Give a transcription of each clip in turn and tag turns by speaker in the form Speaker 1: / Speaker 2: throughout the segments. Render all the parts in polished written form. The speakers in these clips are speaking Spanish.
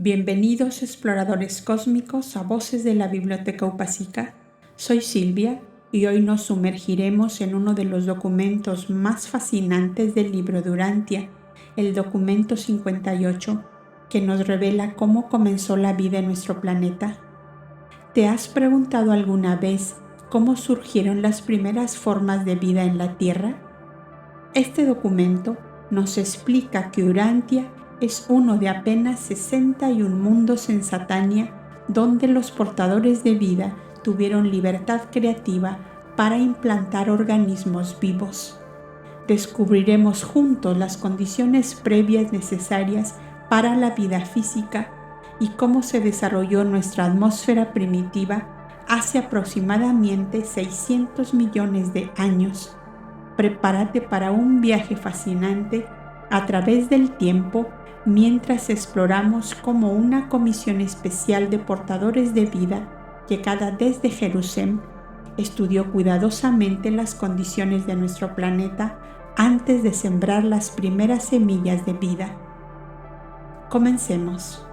Speaker 1: Bienvenidos exploradores cósmicos a Voces de la Biblioteca Upasika. Soy Silvia y hoy nos sumergiremos en uno de los documentos más fascinantes del libro de Urantia, el documento 58, que nos revela cómo comenzó la vida en nuestro planeta. ¿Te has preguntado alguna vez cómo surgieron las primeras formas de vida en la Tierra? Este documento nos explica que Urantia es uno de apenas 61 mundos en Satania donde los portadores de vida tuvieron libertad creativa para implantar organismos vivos. Descubriremos juntos las condiciones previas necesarias para la vida física y cómo se desarrolló nuestra atmósfera primitiva hace aproximadamente 600 millones de años. Prepárate para un viaje fascinante a través del tiempo mientras exploramos cómo una comisión especial de portadores de vida llegada desde Jerusalén estudió cuidadosamente las condiciones de nuestro planeta antes de sembrar las primeras semillas de vida. Comencemos.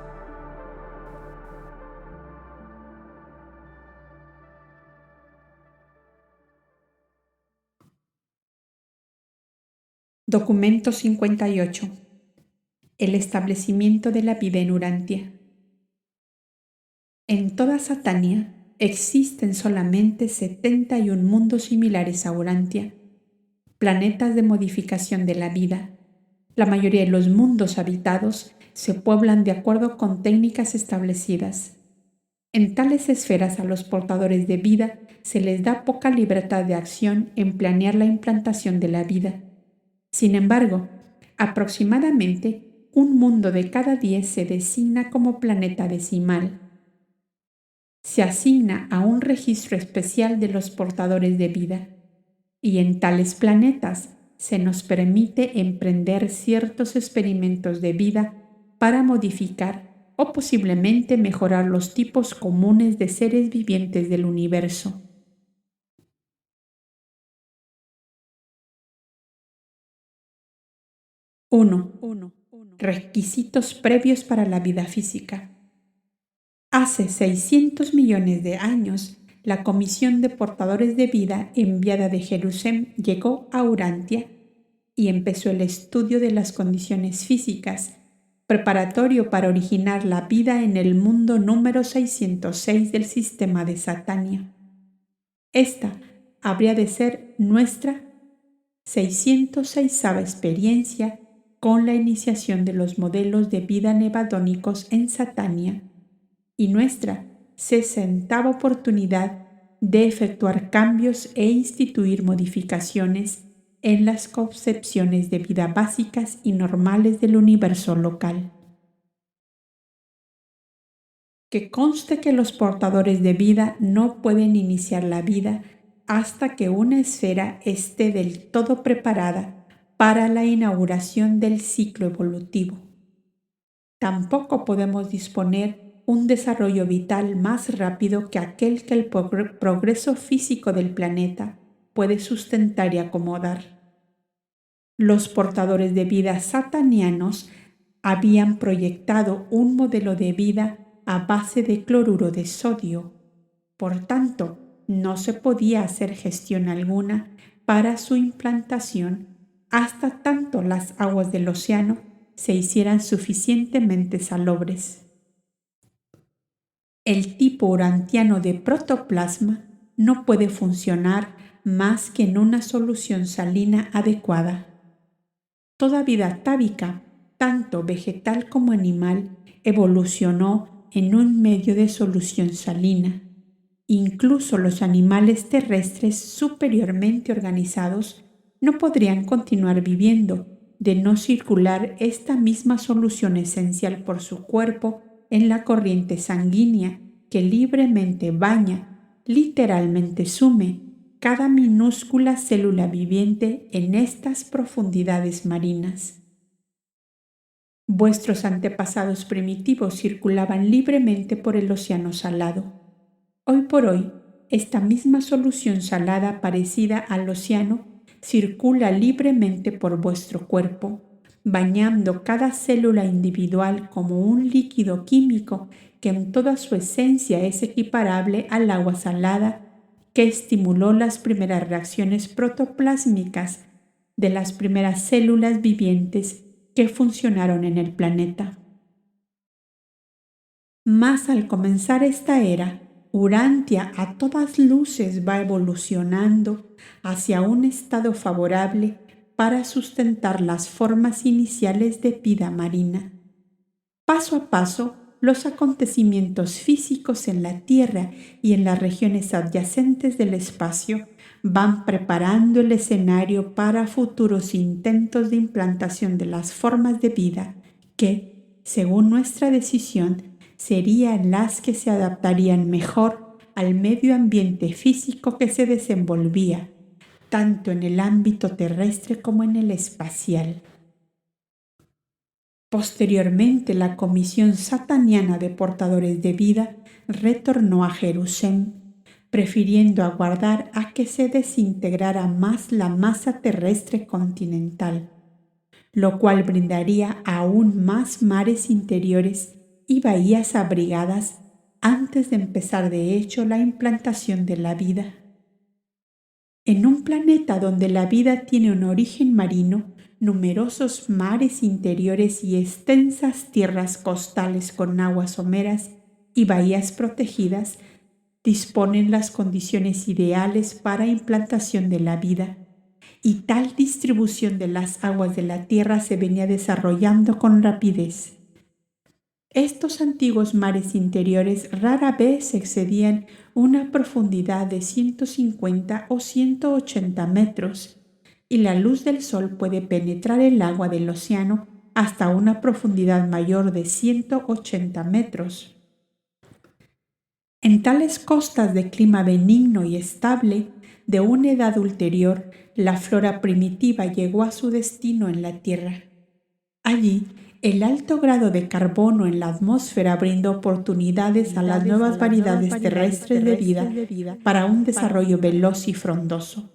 Speaker 1: Documento 58. El establecimiento de la vida en Urantia. En toda Satania existen solamente 71 mundos similares a Urantia, planetas de modificación de la vida. La mayoría de los mundos habitados se pueblan de acuerdo con técnicas establecidas. En tales esferas a los portadores de vida se les da poca libertad de acción en planear la implantación de la vida. Sin embargo, aproximadamente un mundo de cada 10 se designa como planeta decimal. Se asigna a un registro especial de los portadores de vida, y en tales planetas se nos permite emprender ciertos experimentos de vida para modificar o posiblemente mejorar los tipos comunes de seres vivientes del universo. 1. Requisitos previos para la vida física. Hace 600 millones de años, la Comisión de Portadores de Vida enviada de Jerusalén llegó a Urantia y empezó el estudio de las condiciones físicas, preparatorio para originar la vida en el mundo número 606 del sistema de Satania. Esta habría de ser nuestra 606ª experiencia con la iniciación de los modelos de vida nevadónicos en Satania y nuestra 60ª oportunidad de efectuar cambios e instituir modificaciones en las concepciones de vida básicas y normales del universo local. Que conste que los portadores de vida no pueden iniciar la vida hasta que una esfera esté del todo preparada para la inauguración del ciclo evolutivo. Tampoco podemos disponer un desarrollo vital más rápido que aquel que el progreso físico del planeta puede sustentar y acomodar. Los portadores de vida satanianos habían proyectado un modelo de vida a base de cloruro de sodio. Por tanto, no se podía hacer gestión alguna para su implantación hasta tanto las aguas del océano se hicieran suficientemente salobres. El tipo urantiano de protoplasma no puede funcionar más que en una solución salina adecuada. Toda vida atávica, tanto vegetal como animal, evolucionó en un medio de solución salina. Incluso los animales terrestres superiormente organizados no podrían continuar viviendo de no circular esta misma solución esencial por su cuerpo en la corriente sanguínea que libremente baña, literalmente sume, cada minúscula célula viviente en estas profundidades marinas. Vuestros antepasados primitivos circulaban libremente por el océano salado. Hoy por hoy, esta misma solución salada parecida al océano circula libremente por vuestro cuerpo, bañando cada célula individual como un líquido químico que en toda su esencia es equiparable al agua salada que estimuló las primeras reacciones protoplásmicas de las primeras células vivientes que funcionaron en el planeta. Mas al comenzar esta era, Urantia a todas luces va evolucionando hacia un estado favorable para sustentar las formas iniciales de vida marina. Paso a paso, los acontecimientos físicos en la Tierra y en las regiones adyacentes del espacio van preparando el escenario para futuros intentos de implantación de las formas de vida que, según nuestra decisión, serían las que se adaptarían mejor al medio ambiente físico que se desenvolvía, tanto en el ámbito terrestre como en el espacial. Posteriormente, la Comisión Sataniana de Portadores de Vida retornó a Jerusalén, prefiriendo aguardar a que se desintegrara más la masa terrestre continental, lo cual brindaría aún más mares interiores y bahías abrigadas antes de empezar de hecho la implantación de la vida. En un planeta donde la vida tiene un origen marino, numerosos mares interiores y extensas tierras costales con aguas someras y bahías protegidas disponen las condiciones ideales para implantación de la vida, y tal distribución de las aguas de la tierra se venía desarrollando con rapidez. Estos antiguos mares interiores rara vez excedían una profundidad de 150 o 180 metros, y la luz del sol puede penetrar el agua del océano hasta una profundidad mayor de 180 metros. En tales costas de clima benigno y estable, de una edad ulterior, la flora primitiva llegó a su destino en la Tierra. Allí, el alto grado de carbono en la atmósfera brindó oportunidades a las nuevas variedades terrestres de vida para un desarrollo veloz y frondoso.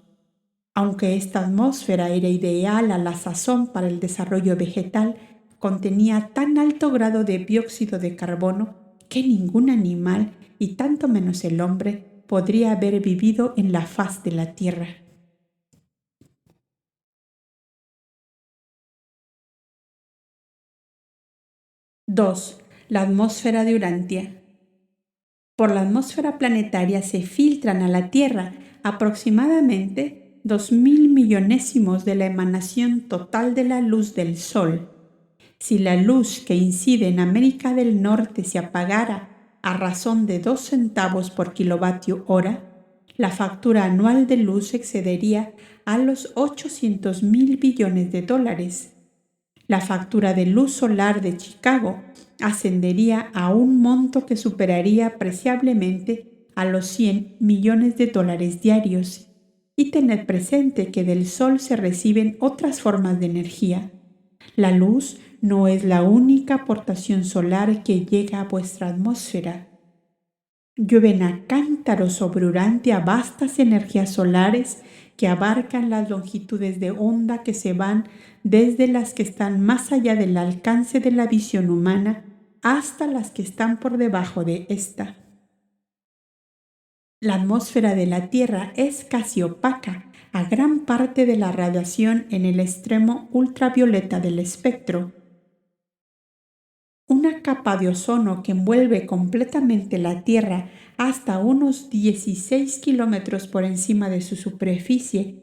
Speaker 1: Aunque esta atmósfera era ideal a la sazón para el desarrollo vegetal, contenía tan alto grado de dióxido de carbono que ningún animal, y tanto menos el hombre, podría haber vivido en la faz de la Tierra. II. La atmósfera de Urantia. Por la atmósfera planetaria se filtran a la Tierra aproximadamente 2.000 millonésimos de la emanación total de la luz del Sol. Si la luz que incide en América del Norte se apagara a razón de 2 centavos por kilovatio hora, la factura anual de luz excedería a los 800.000 billones de dólares. La factura de luz solar de Chicago ascendería a un monto que superaría apreciablemente a los 100 millones de dólares diarios. Y tened presente que del Sol se reciben otras formas de energía. La luz no es la única aportación solar que llega a vuestra atmósfera. Llueven a cántaros sobre Urantia vastas energías solares que abarcan las longitudes de onda que se van desde las que están más allá del alcance de la visión humana hasta las que están por debajo de esta. La atmósfera de la Tierra es casi opaca a gran parte de la radiación en el extremo ultravioleta del espectro. Una capa de ozono que envuelve completamente la Tierra hasta unos 16 kilómetros por encima de su superficie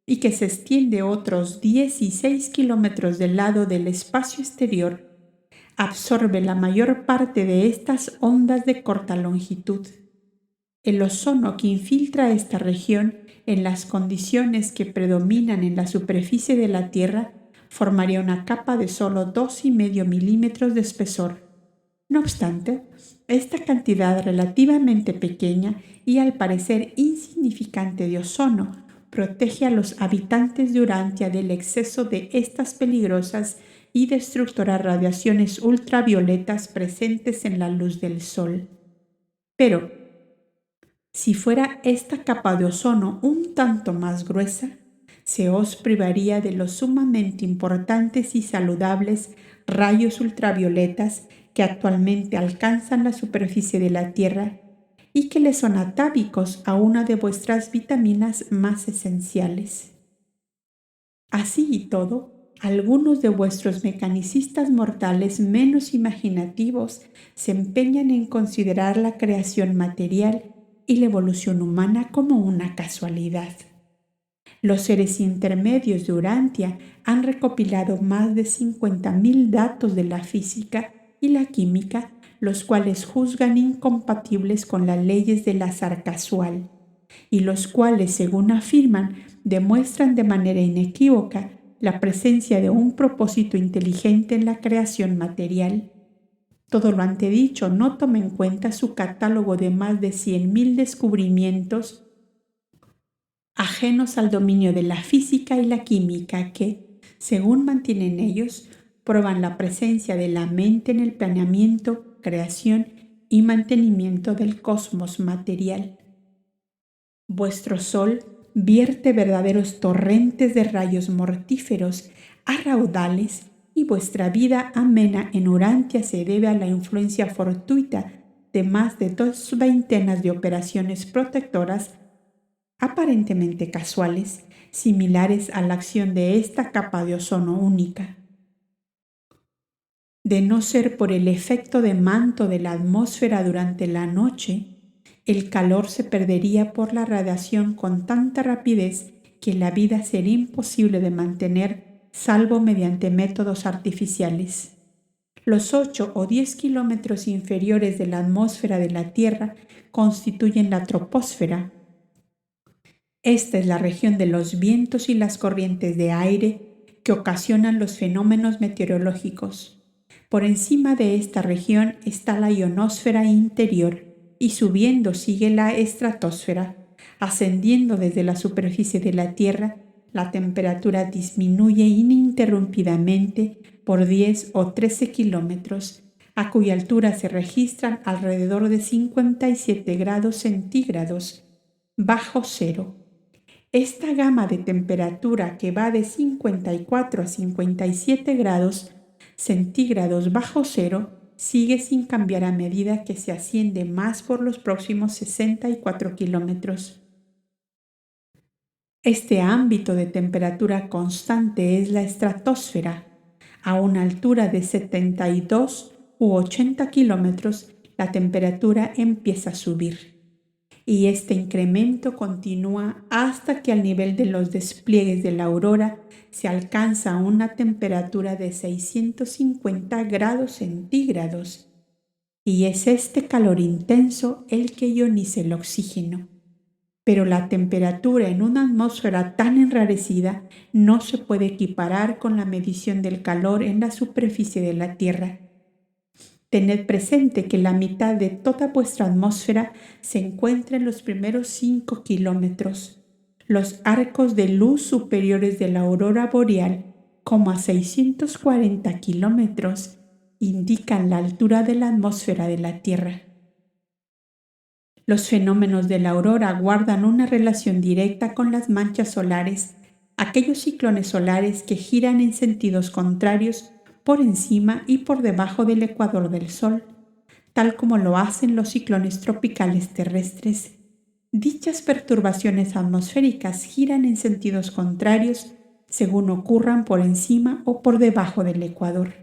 Speaker 1: y que se extiende otros 16 kilómetros del lado del espacio exterior, absorbe la mayor parte de estas ondas de corta longitud. El ozono que infiltra esta región en las condiciones que predominan en la superficie de la Tierra formaría una capa de solo 2,5 milímetros de espesor. No obstante, esta cantidad relativamente pequeña y al parecer insignificante de ozono protege a los habitantes de Urantia del exceso de estas peligrosas y destructoras radiaciones ultravioletas presentes en la luz del Sol. Pero, si fuera esta capa de ozono un tanto más gruesa, se os privaría de los sumamente importantes y saludables rayos ultravioletas que actualmente alcanzan la superficie de la Tierra y que le son atávicos a una de vuestras vitaminas más esenciales. Así y todo, algunos de vuestros mecanicistas mortales menos imaginativos se empeñan en considerar la creación material y la evolución humana como una casualidad. Los seres intermedios de Urantia han recopilado más de 50.000 datos de la física y la química, los cuales juzgan incompatibles con las leyes del azar casual, y los cuales, según afirman, demuestran de manera inequívoca la presencia de un propósito inteligente en la creación material. Todo lo antedicho no toma en cuenta su catálogo de más de 100.000 descubrimientos ajenos al dominio de la física y la química que, según mantienen ellos, prueban la presencia de la mente en el planeamiento, creación y mantenimiento del cosmos material. Vuestro Sol vierte verdaderos torrentes de rayos mortíferos a raudales y vuestra vida amena en Urantia se debe a la influencia fortuita de más de 20 de operaciones protectoras aparentemente casuales, similares a la acción de esta capa de ozono única. De no ser por el efecto de manto de la atmósfera durante la noche, el calor se perdería por la radiación con tanta rapidez que la vida sería imposible de mantener, salvo mediante métodos artificiales. Los 8 o 10 kilómetros inferiores de la atmósfera de la Tierra constituyen la troposfera. Esta es la región de los vientos y las corrientes de aire que ocasionan los fenómenos meteorológicos. Por encima de esta región está la ionosfera interior y subiendo sigue la estratosfera. Ascendiendo desde la superficie de la Tierra, la temperatura disminuye ininterrumpidamente por 10 o 13 kilómetros, a cuya altura se registran alrededor de 57 grados centígrados bajo cero. Esta gama de temperatura que va de 54 a 57 grados centígrados bajo cero sigue sin cambiar a medida que se asciende más por los próximos 64 kilómetros. Este ámbito de temperatura constante es la estratosfera. A una altura de 72 u 80 kilómetros, la temperatura empieza a subir. Y este incremento continúa hasta que al nivel de los despliegues de la aurora se alcanza una temperatura de 650 grados centígrados. Y es este calor intenso el que ioniza el oxígeno. Pero la temperatura en una atmósfera tan enrarecida no se puede equiparar con la medición del calor en la superficie de la Tierra. Tened presente que la mitad de toda vuestra atmósfera se encuentra en los primeros 5 kilómetros. Los arcos de luz superiores de la aurora boreal, como a 640 kilómetros, indican la altura de la atmósfera de la Tierra. Los fenómenos de la aurora guardan una relación directa con las manchas solares, aquellos ciclones solares que giran en sentidos contrarios por encima y por debajo del ecuador del Sol, tal como lo hacen los ciclones tropicales terrestres. Dichas perturbaciones atmosféricas giran en sentidos contrarios según ocurran por encima o por debajo del ecuador.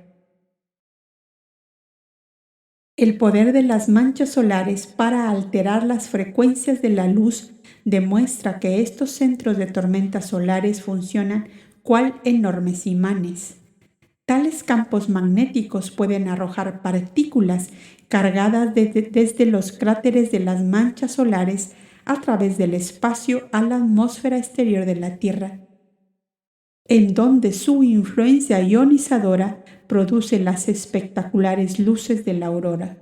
Speaker 1: El poder de las manchas solares para alterar las frecuencias de la luz demuestra que estos centros de tormentas solares funcionan cual enormes imanes. Tales campos magnéticos pueden arrojar partículas cargadas desde los cráteres de las manchas solares a través del espacio a la atmósfera exterior de la Tierra, en donde su influencia ionizadora produce las espectaculares luces de la aurora.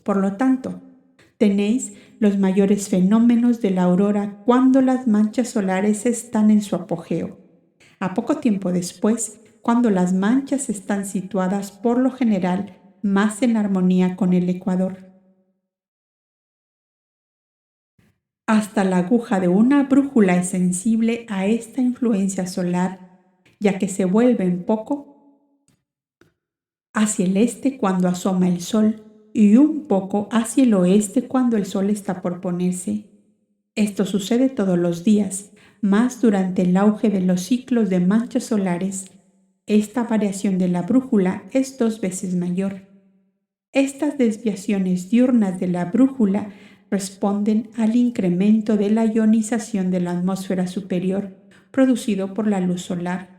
Speaker 1: Por lo tanto, tenéis los mayores fenómenos de la aurora cuando las manchas solares están en su apogeo. A poco tiempo después, cuando las manchas están situadas por lo general más en armonía con el ecuador. Hasta la aguja de una brújula es sensible a esta influencia solar, ya que se vuelve un poco hacia el este cuando asoma el sol y un poco hacia el oeste cuando el sol está por ponerse. Esto sucede todos los días, más durante el auge de los ciclos de manchas solares. Esta variación de la brújula es 2 veces mayor. Estas desviaciones diurnas de la brújula responden al incremento de la ionización de la atmósfera superior producido por la luz solar.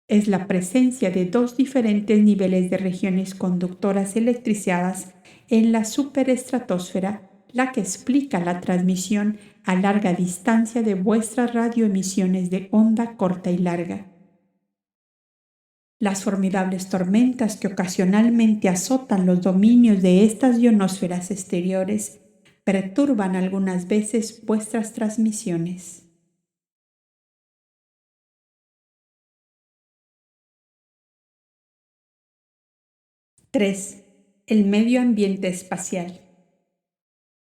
Speaker 1: Es la presencia de 2 diferentes niveles de regiones conductoras electrizadas en la superestratosfera la que explica la transmisión a larga distancia de vuestras radioemisiones de onda corta y larga. Las formidables tormentas que ocasionalmente azotan los dominios de estas ionosferas exteriores perturban algunas veces vuestras transmisiones. 3. El medio ambiente espacial.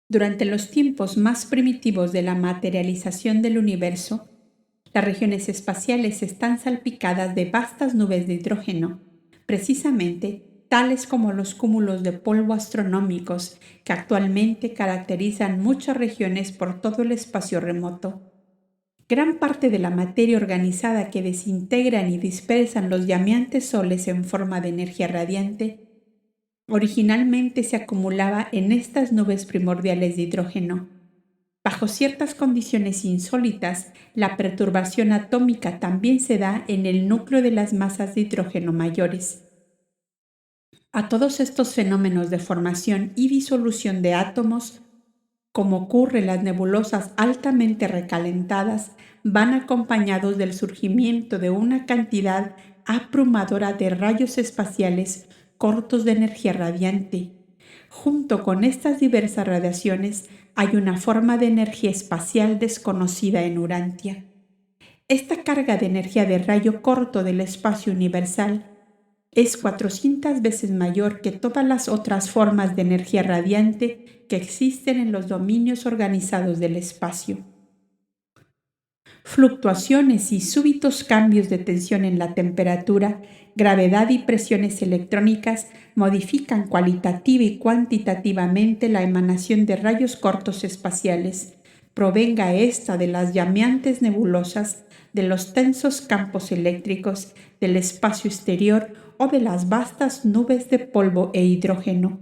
Speaker 1: Durante los tiempos más primitivos de la materialización del universo, las regiones espaciales están salpicadas de vastas nubes de hidrógeno, precisamente tales como los cúmulos de polvo astronómicos que actualmente caracterizan muchas regiones por todo el espacio remoto. Gran parte de la materia organizada que desintegran y dispersan los llameantes soles en forma de energía radiante originalmente se acumulaba en estas nubes primordiales de hidrógeno. Bajo ciertas condiciones insólitas, la perturbación atómica también se da en el núcleo de las masas de hidrógeno mayores. A todos estos fenómenos de formación y disolución de átomos, como ocurre en las nebulosas altamente recalentadas, van acompañados del surgimiento de una cantidad abrumadora de rayos espaciales cortos de energía radiante. Junto con estas diversas radiaciones hay una forma de energía espacial desconocida en Urantia. Esta carga de energía de rayo corto del espacio universal es 400 veces mayor que todas las otras formas de energía radiante que existen en los dominios organizados del espacio. Fluctuaciones y súbitos cambios de tensión en la temperatura, gravedad y presiones electrónicas modifican cualitativa y cuantitativamente la emanación de rayos cortos espaciales, provenga esta de las llameantes nebulosas, de los tensos campos eléctricos, del espacio exterior o de las vastas nubes de polvo e hidrógeno.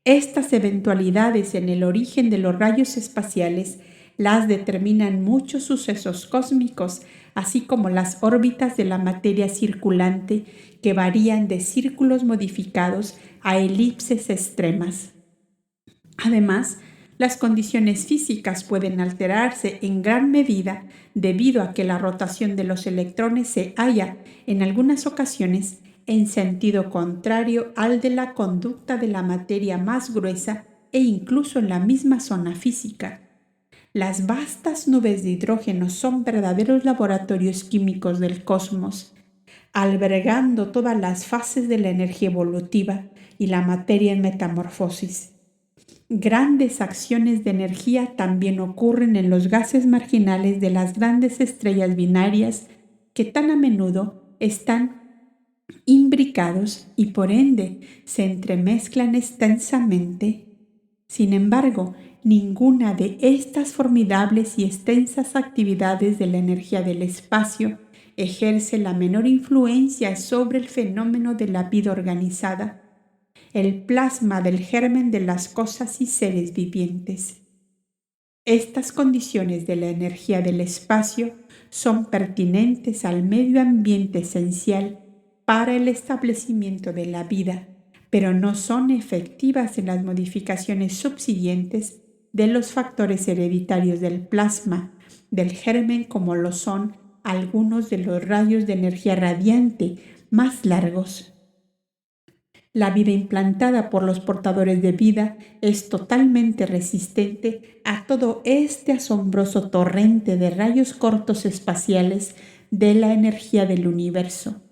Speaker 1: Estas eventualidades en el origen de los rayos espaciales las determinan muchos sucesos cósmicos, así como las órbitas de la materia circulante que varían de círculos modificados a elipses extremas. Además, las condiciones físicas pueden alterarse en gran medida debido a que la rotación de los electrones se halla, en algunas ocasiones, en sentido contrario al de la conducta de la materia más gruesa e incluso en la misma zona física. Las vastas nubes de hidrógeno son verdaderos laboratorios químicos del cosmos, albergando todas las fases de la energía evolutiva y la materia en metamorfosis. Grandes acciones de energía también ocurren en los gases marginales de las grandes estrellas binarias que tan a menudo están imbricados y por ende se entremezclan extensamente. Sin embargo, ninguna de estas formidables y extensas actividades de la energía del espacio ejerce la menor influencia sobre el fenómeno de la vida organizada, el plasma del germen de las cosas y seres vivientes. Estas condiciones de la energía del espacio son pertinentes al medio ambiente esencial para el establecimiento de la vida, pero no son efectivas en las modificaciones subsiguientes de los factores hereditarios del plasma, del germen, como lo son algunos de los rayos de energía radiante más largos. La vida implantada por los portadores de vida es totalmente resistente a todo este asombroso torrente de rayos cortos espaciales de la energía del universo.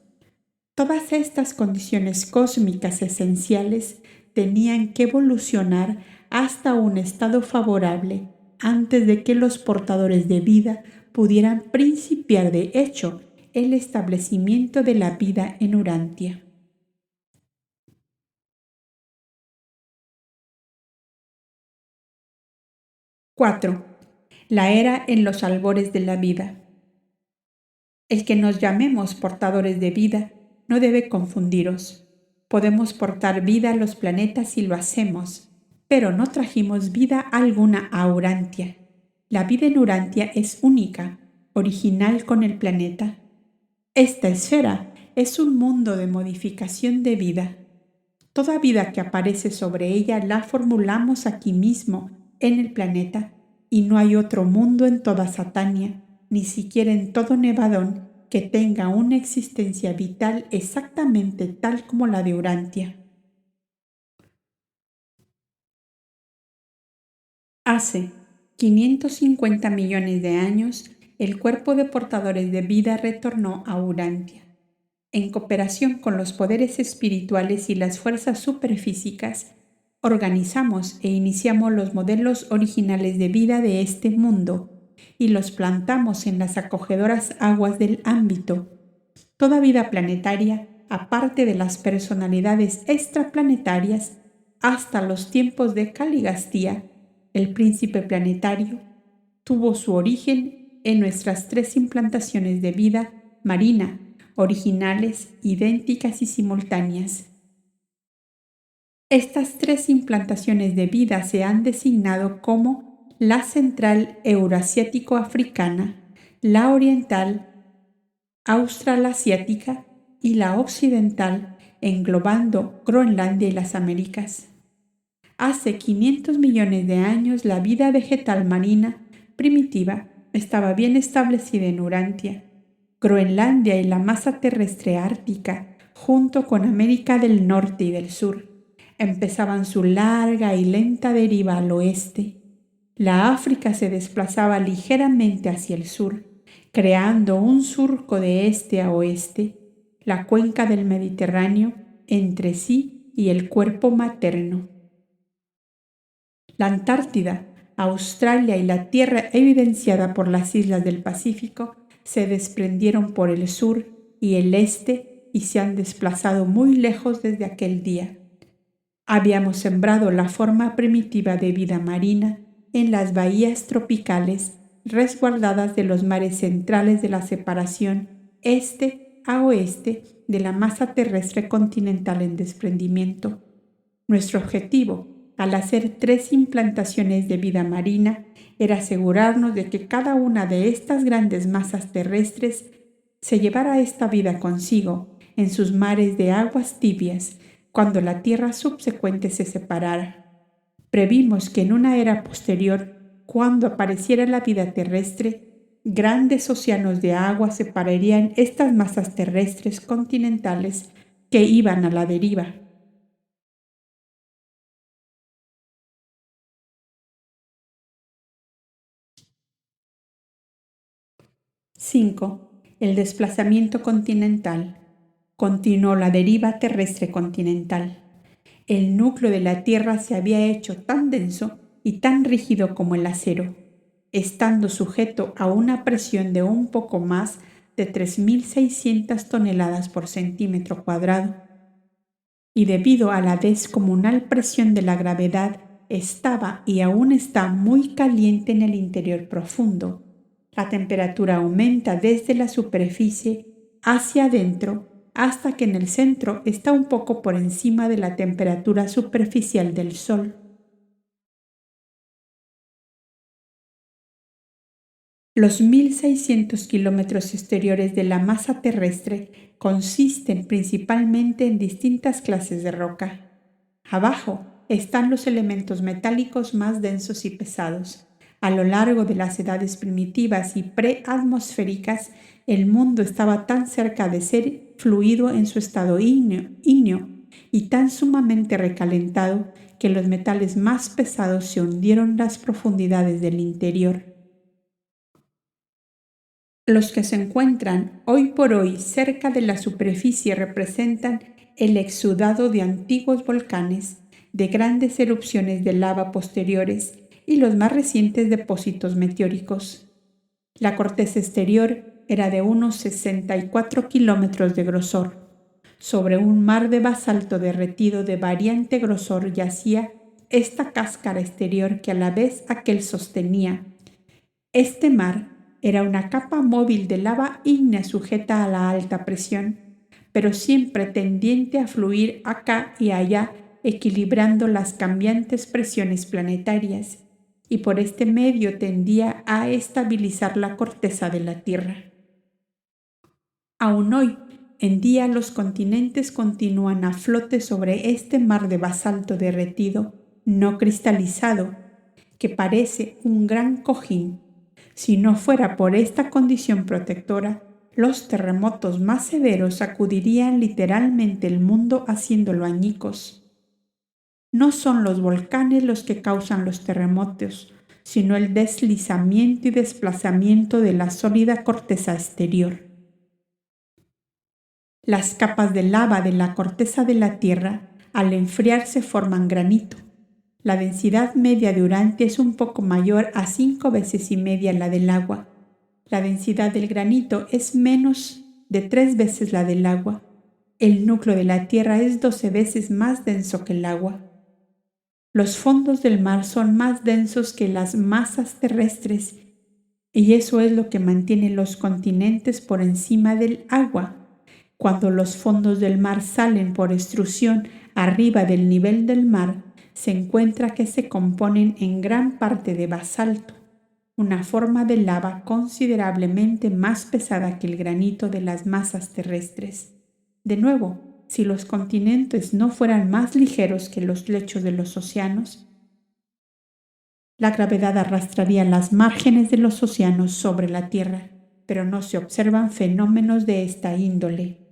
Speaker 1: Todas estas condiciones cósmicas esenciales tenían que evolucionar hasta un estado favorable antes de que los portadores de vida pudieran principiar de hecho el establecimiento de la vida en Urantia. ¡4! La era en los albores de la vida. El que nos llamemos portadores de vida no debe confundiros. Podemos portar vida a los planetas si lo hacemos, pero no trajimos vida alguna a Urantia. La vida en Urantia es única, original con el planeta. Esta esfera es un mundo de modificación de vida. Toda vida que aparece sobre ella la formulamos aquí mismo, en el planeta, y no hay otro mundo en toda Satania, ni siquiera en todo Nevadón, que tenga una existencia vital exactamente tal como la de Urantia. Hace 550 millones de años, el cuerpo de portadores de vida retornó a Urantia. En cooperación con los poderes espirituales y las fuerzas superfísicas, organizamos e iniciamos los modelos originales de vida de este mundo y los plantamos en las acogedoras aguas del ámbito. Toda vida planetaria, aparte de las personalidades extraplanetarias, hasta los tiempos de Caligastía, el príncipe planetario, tuvo su origen en nuestras 3 implantaciones de vida marina, originales, idénticas y simultáneas. Estas 3 implantaciones de vida se han designado como la central eurasiático-africana, la oriental australasiática y la occidental, englobando Groenlandia y las Américas. Hace 500 millones de años la vida vegetal marina primitiva estaba bien establecida en Urantia. Groenlandia y la masa terrestre ártica, junto con América del Norte y del Sur, empezaban su larga y lenta deriva al oeste. La África se desplazaba ligeramente hacia el sur, creando un surco de este a oeste, la cuenca del Mediterráneo entre sí y el cuerpo materno. La Antártida, Australia y la tierra evidenciada por las islas del Pacífico se desprendieron por el sur y el este y se han desplazado muy lejos desde aquel día. Habíamos sembrado la forma primitiva de vida marina en las bahías tropicales resguardadas de los mares centrales de la separación este a oeste de la masa terrestre continental en desprendimiento. Nuestro objetivo, al hacer 3 implantaciones de vida marina, era asegurarnos de que cada una de estas grandes masas terrestres se llevara esta vida consigo en sus mares de aguas tibias cuando la Tierra subsecuente se separara. Previmos que en una era posterior, cuando apareciera la vida terrestre, grandes océanos de agua separarían estas masas terrestres continentales que iban a la deriva. ℵ El desplazamiento continental. Continuó la deriva terrestre continental. El núcleo de la Tierra se había hecho tan denso y tan rígido como el acero, estando sujeto a una presión de un poco más de 3.600 toneladas por centímetro cuadrado. Y debido a la descomunal presión de la gravedad, estaba y aún está muy caliente en el interior profundo. La temperatura aumenta desde la superficie hacia adentro hasta que en el centro está un poco por encima de la temperatura superficial del Sol. Los 1.600 kilómetros exteriores de la masa terrestre consisten principalmente en distintas clases de roca. Abajo están los elementos metálicos más densos y pesados. A lo largo de las edades primitivas y preatmosféricas, el mundo estaba tan cerca de ser fluido en su estado ígneo y tan sumamente recalentado que los metales más pesados se hundieron en las profundidades del interior. Los que se encuentran hoy por hoy cerca de la superficie representan el exudado de antiguos volcanes, de grandes erupciones de lava posteriores y los más recientes depósitos meteóricos. La corteza exterior era de unos 64 kilómetros de grosor. Sobre un mar de basalto derretido de variante grosor yacía esta cáscara exterior que a la vez aquel sostenía. Este mar era una capa móvil de lava ígnea sujeta a la alta presión, pero siempre tendiente a fluir acá y allá, equilibrando las cambiantes presiones planetarias, y por este medio tendía a estabilizar la corteza de la Tierra. Aún hoy en día los continentes continúan a flote sobre este mar de basalto derretido, no cristalizado, que parece un gran cojín. Si no fuera por esta condición protectora, los terremotos más severos sacudirían literalmente el mundo haciéndolo añicos. No son los volcanes los que causan los terremotos, sino el deslizamiento y desplazamiento de la sólida corteza exterior. Las capas de lava de la corteza de la Tierra, al enfriarse, forman granito. La densidad media de Urantia es un poco mayor a 5 veces y media la del agua. La densidad del granito es menos de 3 veces la del agua. El núcleo de la Tierra es 12 veces más denso que el agua. Los fondos del mar son más densos que las masas terrestres, y eso es lo que mantiene los continentes por encima del agua. Cuando los fondos del mar salen por extrusión arriba del nivel del mar, se encuentra que se componen en gran parte de basalto, una forma de lava considerablemente más pesada que el granito de las masas terrestres. De nuevo, si los continentes no fueran más ligeros que los lechos de los océanos, la gravedad arrastraría las márgenes de los océanos sobre la Tierra, pero no se observan fenómenos de esta índole.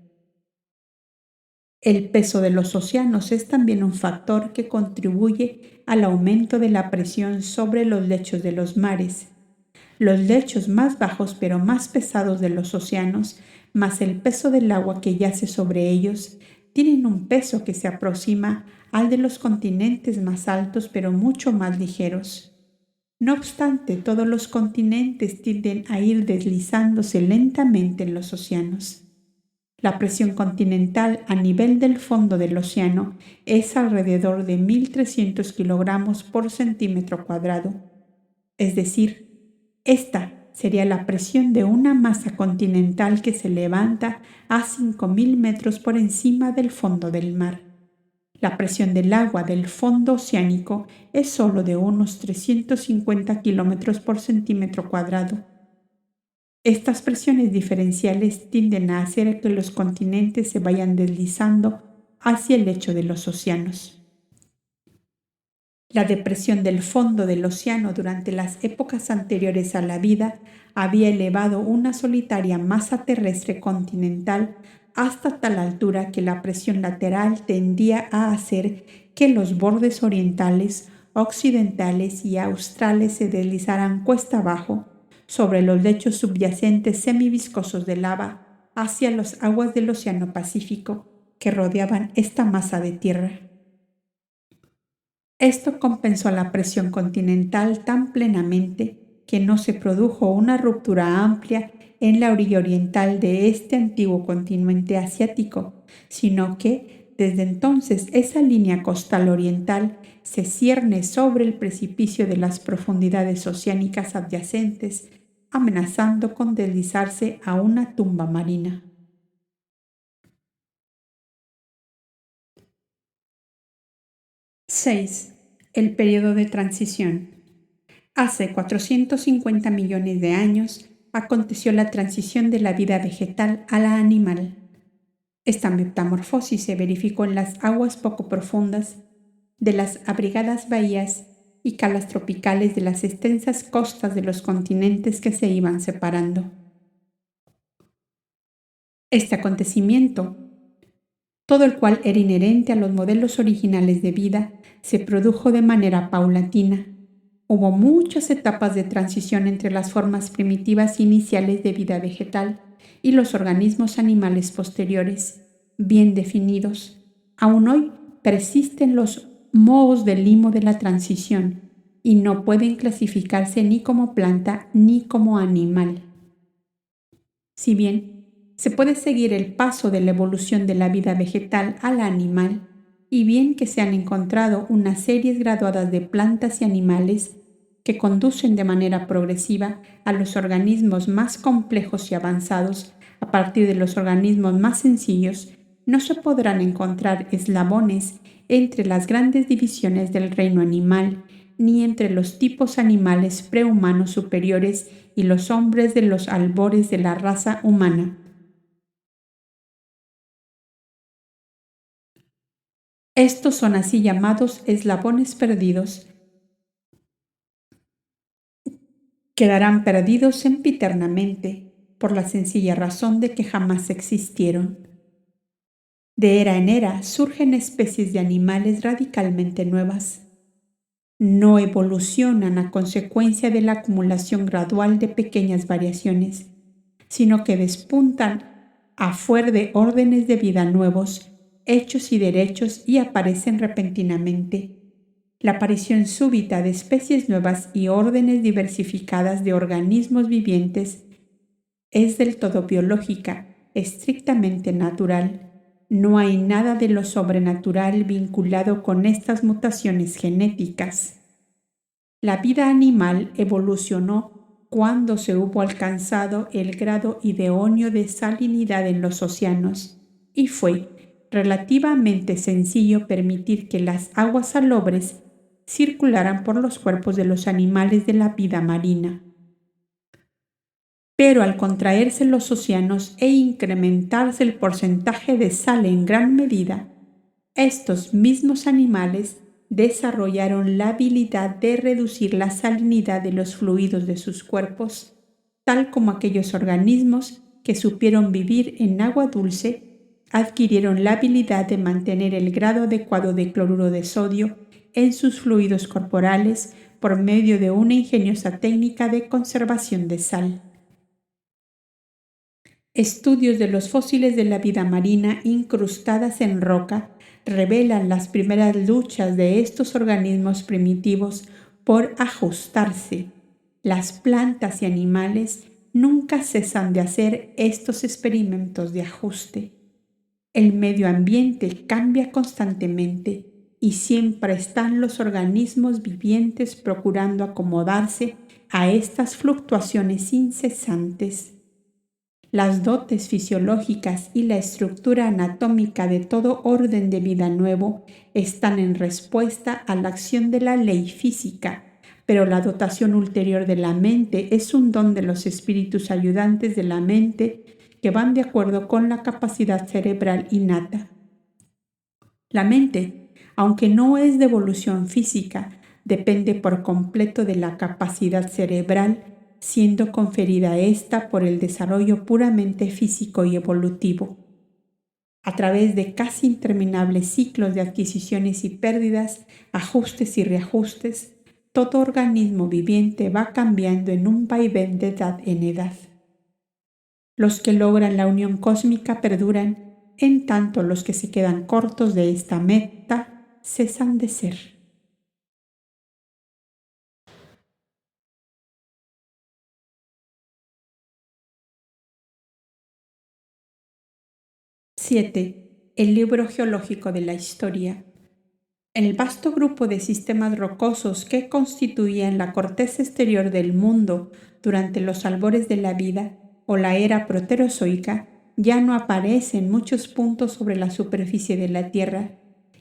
Speaker 1: El peso de los océanos es también un factor que contribuye al aumento de la presión sobre los lechos de los mares. Los lechos más bajos pero más pesados de los océanos, más el peso del agua que yace sobre ellos, tienen un peso que se aproxima al de los continentes más altos pero mucho más ligeros. No obstante, todos los continentes tienden a ir deslizándose lentamente en los océanos. La presión continental a nivel del fondo del océano es alrededor de 1.300 kilogramos por centímetro cuadrado. Es decir, esta sería la presión de una masa continental que se levanta a 5.000 metros por encima del fondo del mar. La presión del agua del fondo oceánico es solo de unos 350 kilómetros por centímetro cuadrado. Estas presiones diferenciales tienden a hacer que los continentes se vayan deslizando hacia el lecho de los océanos. La depresión del fondo del océano durante las épocas anteriores a la vida había elevado una solitaria masa terrestre continental hasta tal altura que la presión lateral tendía a hacer que los bordes orientales, occidentales y australes se deslizaran cuesta abajo sobre los lechos subyacentes semiviscosos de lava hacia las aguas del Océano Pacífico que rodeaban esta masa de tierra. Esto compensó la presión continental tan plenamente que no se produjo una ruptura amplia en la orilla oriental de este antiguo continente asiático, sino que desde entonces esa línea costal oriental se cierne sobre el precipicio de las profundidades oceánicas adyacentes, amenazando con deslizarse a una tumba marina. ⅶ. El periodo de transición. Hace 450 millones de años aconteció la transición de la vida vegetal a la animal. Esta metamorfosis se verificó en las aguas poco profundas de las abrigadas bahías y calas tropicales de las extensas costas de los continentes que se iban separando. Este acontecimiento, todo el cual era inherente a los modelos originales de vida, se produjo de manera paulatina. Hubo muchas etapas de transición entre las formas primitivas iniciales de vida vegetal y los organismos animales posteriores, bien definidos. Aún hoy persisten los mohos del limo de la transición, y no pueden clasificarse ni como planta ni como animal. Si bien se puede seguir el paso de la evolución de la vida vegetal a la animal, y bien que se han encontrado unas series graduadas de plantas y animales que conducen de manera progresiva a los organismos más complejos y avanzados a partir de los organismos más sencillos, no se podrán encontrar eslabones entre las grandes divisiones del reino animal, ni entre los tipos animales prehumanos superiores y los hombres de los albores de la raza humana. Estos son así llamados eslabones perdidos. Quedarán perdidos sempiternamente por la sencilla razón de que jamás existieron. De era en era surgen especies de animales radicalmente nuevas. No evolucionan a consecuencia de la acumulación gradual de pequeñas variaciones, sino que despuntan a fuer de órdenes de vida nuevos, hechos y derechos y aparecen repentinamente. La aparición súbita de especies nuevas y órdenes diversificadas de organismos vivientes es del todo biológica, estrictamente natural. No hay nada de lo sobrenatural vinculado con estas mutaciones genéticas. La vida animal evolucionó cuando se hubo alcanzado el grado idóneo de salinidad en los océanos, y fue relativamente sencillo permitir que las aguas salobres circularan por los cuerpos de los animales de la vida marina. Pero al contraerse los océanos e incrementarse el porcentaje de sal en gran medida, estos mismos animales desarrollaron la habilidad de reducir la salinidad de los fluidos de sus cuerpos, tal como aquellos organismos que supieron vivir en agua dulce adquirieron la habilidad de mantener el grado adecuado de cloruro de sodio en sus fluidos corporales por medio de una ingeniosa técnica de conservación de sal. Estudios de los fósiles de la vida marina incrustadas en roca revelan las primeras luchas de estos organismos primitivos por ajustarse. Las plantas y animales nunca cesan de hacer estos experimentos de ajuste. El medio ambiente cambia constantemente y siempre están los organismos vivientes procurando acomodarse a estas fluctuaciones incesantes. Las dotes fisiológicas y la estructura anatómica de todo orden de vida nuevo están en respuesta a la acción de la ley física, pero la dotación ulterior de la mente es un don de los espíritus ayudantes de la mente que van de acuerdo con la capacidad cerebral innata. La mente, aunque no es de evolución física, depende por completo de la capacidad cerebral, siendo conferida esta por el desarrollo puramente físico y evolutivo. A través de casi interminables ciclos de adquisiciones y pérdidas, ajustes y reajustes, todo organismo viviente va cambiando en un vaivén de edad en edad. Los que logran la unión cósmica perduran, en tanto los que se quedan cortos de esta meta cesan de ser. ¡7! El libro geológico de la historia. El vasto grupo de sistemas rocosos que constituían la corteza exterior del mundo durante los albores de la vida o la era proterozoica ya no aparece en muchos puntos sobre la superficie de la Tierra,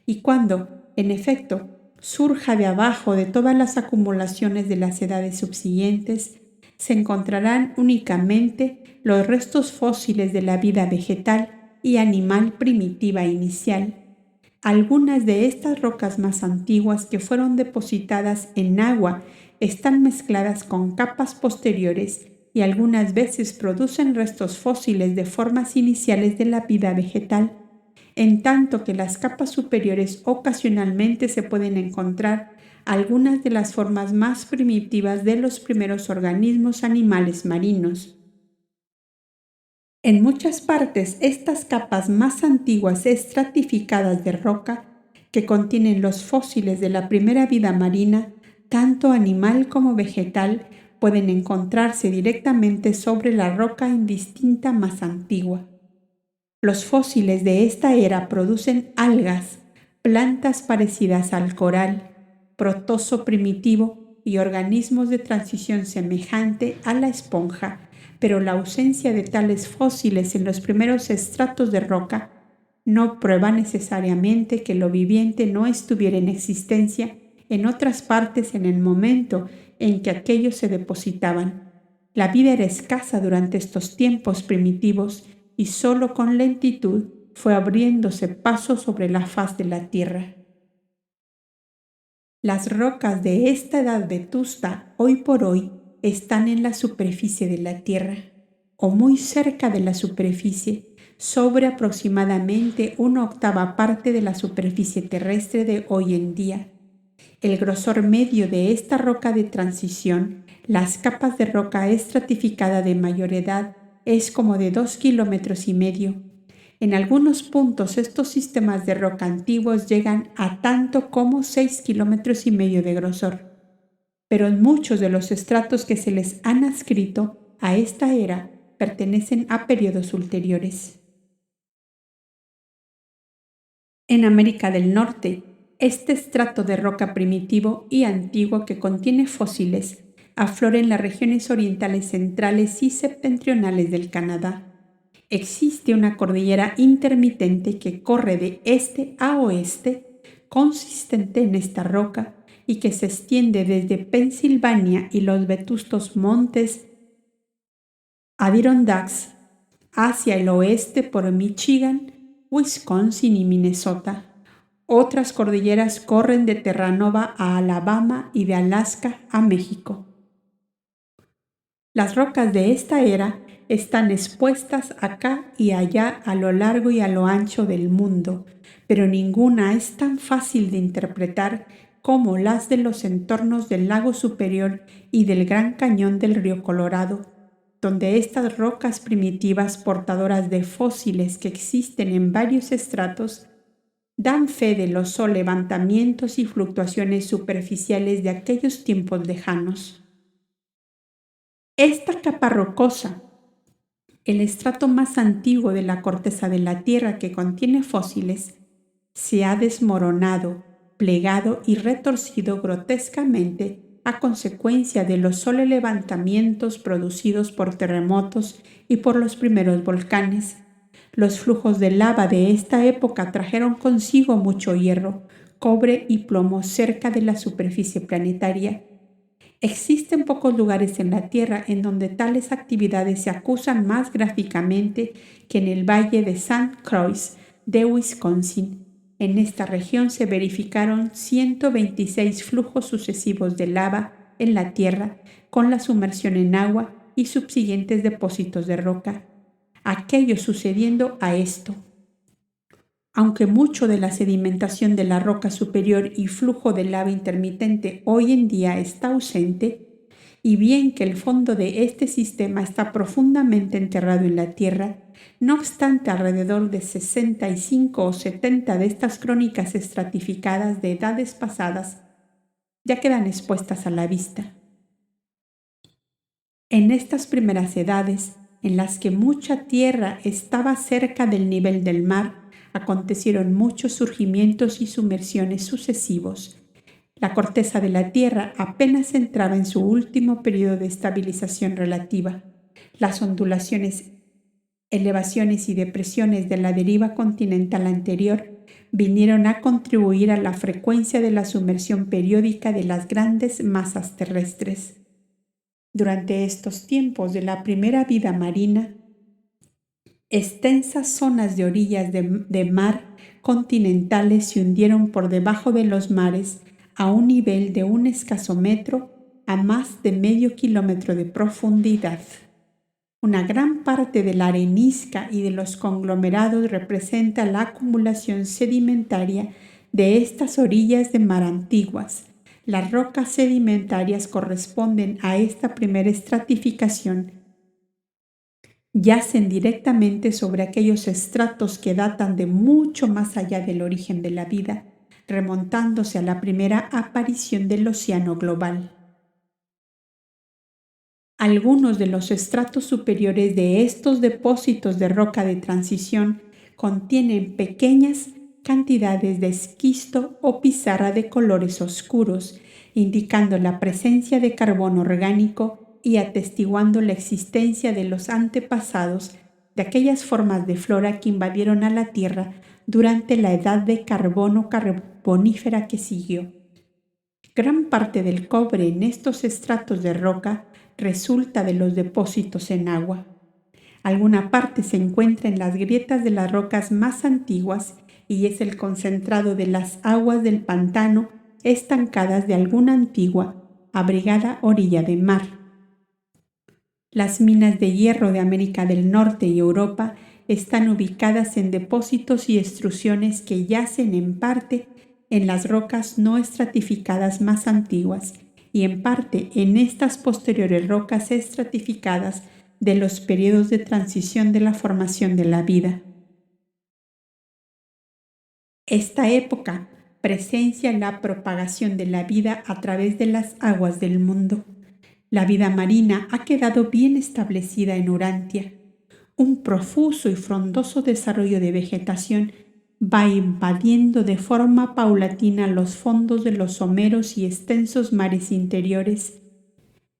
Speaker 1: y cuando, en efecto, surja de abajo de todas las acumulaciones de las edades subsiguientes, se encontrarán únicamente los restos fósiles de la vida vegetal y animal primitiva inicial. Algunas de estas rocas más antiguas que fueron depositadas en agua están mezcladas con capas posteriores y algunas veces producen restos fósiles de formas iniciales de la vida vegetal, en tanto que las capas superiores ocasionalmente se pueden encontrar algunas de las formas más primitivas de los primeros organismos animales marinos. En muchas partes, estas capas más antiguas estratificadas de roca, que contienen los fósiles de la primera vida marina, tanto animal como vegetal, pueden encontrarse directamente sobre la roca indistinta más antigua. Los fósiles de esta era producen algas, plantas parecidas al coral, protozo primitivo y organismos de transición semejante a la esponja, pero la ausencia de tales fósiles en los primeros estratos de roca no prueba necesariamente que lo viviente no estuviera en existencia en otras partes en el momento en que aquellos se depositaban. La vida era escasa durante estos tiempos primitivos y solo con lentitud fue abriéndose paso sobre la faz de la tierra. Las rocas de esta edad vetusta hoy por hoy están en la superficie de la tierra o muy cerca de la superficie, sobre aproximadamente 1/8 parte de la superficie terrestre de hoy en día. El grosor medio de esta roca de transición, las capas de roca estratificada de mayor edad, es como de 2,5 kilómetros. En algunos puntos estos sistemas de roca antiguos llegan a tanto como 6,5 kilómetros de grosor. Pero muchos de los estratos que se les han adscrito a esta era pertenecen a periodos ulteriores. En América del Norte, este estrato de roca primitivo y antiguo que contiene fósiles aflora en las regiones orientales centrales y septentrionales del Canadá. Existe una cordillera intermitente que corre de este a oeste, consistente en esta roca, y que se extiende desde Pensilvania y los vetustos montes Adirondacks hacia el oeste por Michigan, Wisconsin y Minnesota. Otras cordilleras corren de Terranova a Alabama y de Alaska a México. Las rocas de esta era están expuestas acá y allá a lo largo y a lo ancho del mundo, pero ninguna es tan fácil de interpretar como las de los entornos del lago Superior y del Gran Cañón del río Colorado, donde estas rocas primitivas portadoras de fósiles que existen en varios estratos dan fe de los levantamientos y fluctuaciones superficiales de aquellos tiempos lejanos. Esta capa rocosa, el estrato más antiguo de la corteza de la Tierra que contiene fósiles, se ha desmoronado, plegado y retorcido grotescamente a consecuencia de los levantamientos producidos por terremotos y por los primeros volcanes. Los flujos de lava de esta época trajeron consigo mucho hierro, cobre y plomo cerca de la superficie planetaria. Existen pocos lugares en la Tierra en donde tales actividades se acusan más gráficamente que en el valle de St. Croix de Wisconsin. En esta región se verificaron 126 flujos sucesivos de lava en la Tierra, con la sumersión en agua y subsiguientes depósitos de roca. Aquello sucediendo a esto. Aunque mucho de la sedimentación de la roca superior y flujo de lava intermitente hoy en día está ausente, y bien que el fondo de este sistema está profundamente enterrado en la tierra, no obstante alrededor de 65 o 70 de estas crónicas estratificadas de edades pasadas ya quedan expuestas a la vista. En estas primeras edades, en las que mucha tierra estaba cerca del nivel del mar, acontecieron muchos surgimientos y sumersiones sucesivos. La corteza de la Tierra apenas entraba en su último periodo de estabilización relativa. Las ondulaciones, elevaciones y depresiones de la deriva continental anterior vinieron a contribuir a la frecuencia de la sumersión periódica de las grandes masas terrestres. Durante estos tiempos de la primera vida marina, extensas zonas de orillas de mar continentales se hundieron por debajo de los mares a un nivel de un escaso metro a más de medio kilómetro de profundidad. Una gran parte de la arenisca y de los conglomerados representa la acumulación sedimentaria de estas orillas de mar antiguas. Las rocas sedimentarias corresponden a esta primera estratificación. Yacen directamente sobre aquellos estratos que datan de mucho más allá del origen de la vida, remontándose a la primera aparición del océano global. Algunos de los estratos superiores de estos depósitos de roca de transición contienen pequeñas cantidades de esquisto o pizarra de colores oscuros, indicando la presencia de carbón orgánico y atestiguando la existencia de los antepasados de aquellas formas de flora que invadieron a la Tierra durante la edad de carbono carbonífera que siguió. Gran parte del cobre en estos estratos de roca resulta de los depósitos en agua. Alguna parte se encuentra en las grietas de las rocas más antiguas y es el concentrado de las aguas del pantano estancadas de alguna antigua, abrigada orilla de mar. Las minas de hierro de América del Norte y Europa están ubicadas en depósitos y extrusiones que yacen en parte en las rocas no estratificadas más antiguas y en parte en estas posteriores rocas estratificadas de los periodos de transición de la formación de la vida. Esta época presencia la propagación de la vida a través de las aguas del mundo. La vida marina ha quedado bien establecida en Urantia. Un profuso y frondoso desarrollo de vegetación va invadiendo de forma paulatina los fondos de los someros y extensos mares interiores,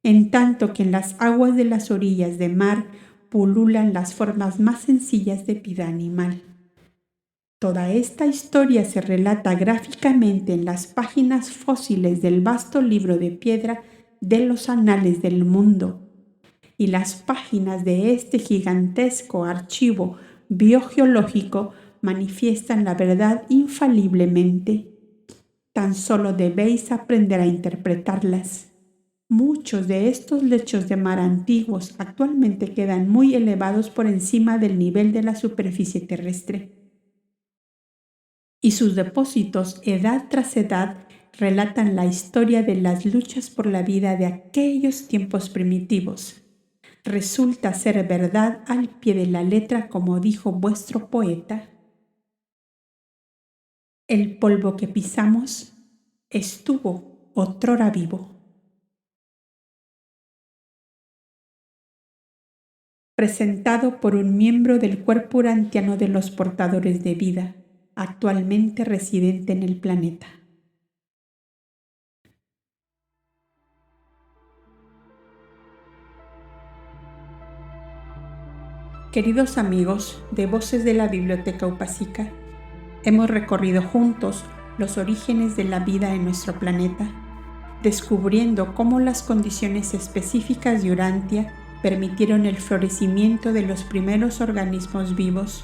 Speaker 1: en tanto que en las aguas de las orillas de mar pululan las formas más sencillas de vida animal. Toda esta historia se relata gráficamente en las páginas fósiles del vasto libro de piedra de los anales del mundo, y las páginas de este gigantesco archivo biogeológico manifiestan la verdad infaliblemente. Tan solo debéis aprender a interpretarlas. Muchos de estos lechos de mar antiguos actualmente quedan muy elevados por encima del nivel de la superficie terrestre. Y sus depósitos, edad tras edad, relatan la historia de las luchas por la vida de aquellos tiempos primitivos. Resulta ser verdad al pie de la letra, como dijo vuestro poeta. El polvo que pisamos estuvo otrora vivo. Presentado por un miembro del cuerpo urantiano de los portadores de vida, actualmente residente en el planeta. Queridos amigos de Voces de la Biblioteca Upásica, hemos recorrido juntos los orígenes de la vida en nuestro planeta, descubriendo cómo las condiciones específicas de Urantia permitieron el florecimiento de los primeros organismos vivos.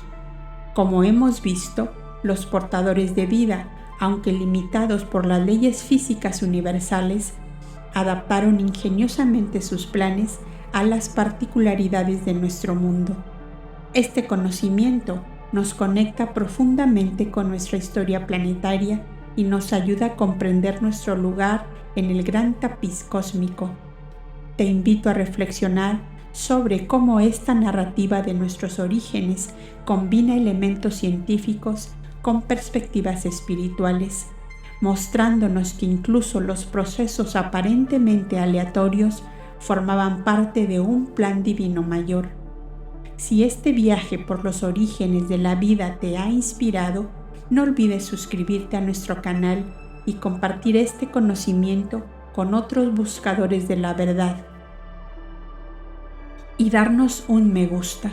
Speaker 1: Como hemos visto, los portadores de vida, aunque limitados por las leyes físicas universales, adaptaron ingeniosamente sus planes a las particularidades de nuestro mundo. Este conocimiento nos conecta profundamente con nuestra historia planetaria y nos ayuda a comprender nuestro lugar en el gran tapiz cósmico. Te invito a reflexionar sobre cómo esta narrativa de nuestros orígenes combina elementos científicos con perspectivas espirituales, mostrándonos que incluso los procesos aparentemente aleatorios formaban parte de un plan divino mayor. Si este viaje por los orígenes de la vida te ha inspirado, no olvides suscribirte a nuestro canal y compartir este conocimiento con otros buscadores de la verdad. Y darnos un me gusta.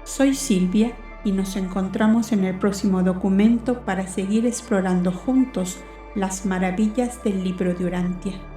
Speaker 1: Soy Silvia y nos encontramos en el próximo documento para seguir explorando juntos las maravillas del libro de Urantia.